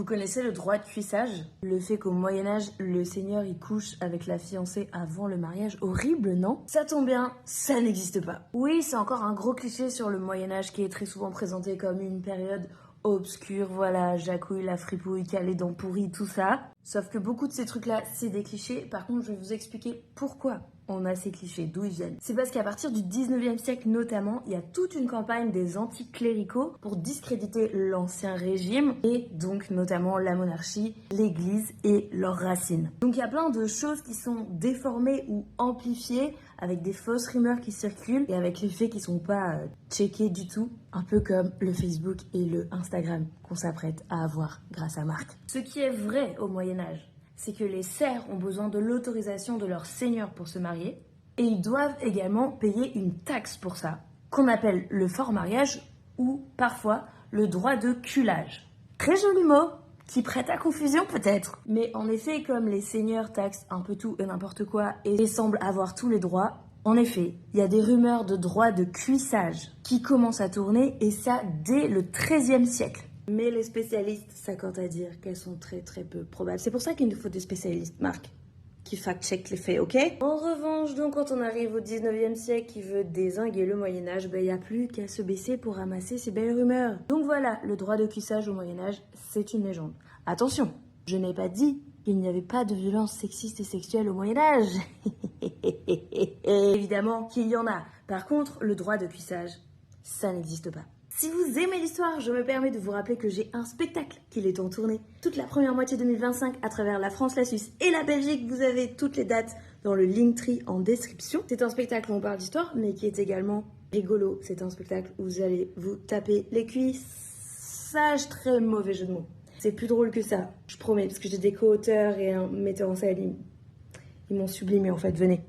Vous connaissez le droit de cuissage? Le fait qu'au Moyen-Âge, le seigneur y couche avec la fiancée avant le mariage? Horrible, non? Ça tombe bien, ça n'existe pas. Oui, c'est encore un gros cliché sur le Moyen-Âge qui est très souvent présenté comme une période obscure, voilà, Jacouille, la fripouille, les dents pourries, tout ça. Sauf que beaucoup de ces trucs-là, c'est des clichés. Par contre, je vais vous expliquer pourquoi on a ces clichés, d'où ils viennent. C'est parce qu'à partir du 19e siècle notamment, il y a toute une campagne des anticléricaux pour discréditer l'ancien régime et donc notamment la monarchie, l'église et leurs racines. Donc il y a plein de choses qui sont déformées ou amplifiées avec des fausses rumeurs qui circulent et avec les faits qui sont pas checkés du tout, un peu comme le Facebook et le Instagram qu'on s'apprête à avoir grâce à Marc. Ce qui est vrai au Moyen-Âge, c'est que les serfs ont besoin de l'autorisation de leur seigneur pour se marier et ils doivent également payer une taxe pour ça, qu'on appelle le fort mariage ou parfois le droit de culage. Très joli mot, qui prête à confusion peut-être. Mais en effet, comme les seigneurs taxent un peu tout et n'importe quoi et semblent avoir tous les droits, en effet, il y a des rumeurs de droit de cuissage qui commencent à tourner et ça dès le XIIIe siècle. Mais les spécialistes s'accordent à dire qu'elles sont très peu probables. C'est pour ça qu'il nous faut des spécialistes, Marc, qui fact-check les faits, ok? En revanche, donc, quand on arrive au 19e siècle qui veut dézinguer le Moyen-Âge, il n'y a plus qu'à se baisser pour ramasser ces belles rumeurs. Donc voilà, le droit de cuissage au Moyen-Âge, c'est une légende. Attention, je n'ai pas dit qu'il n'y avait pas de violence sexiste et sexuelle au Moyen-Âge. Évidemment qu'il y en a. Par contre, le droit de cuissage, ça n'existe pas. Si vous aimez l'histoire, je me permets de vous rappeler que j'ai un spectacle qui est en tournée toute la première moitié 2025 à travers la France, la Suisse et la Belgique. Vous avez toutes les dates dans le Linktree en description. C'est un spectacle où on parle d'histoire, mais qui est également rigolo. C'est un spectacle où vous allez vous taper les cuisses. Sage, très mauvais jeu de mots. C'est plus drôle que ça, je promets, parce que j'ai des co-auteurs et un metteur en scène. Ils m'ont sublimé en fait, venez.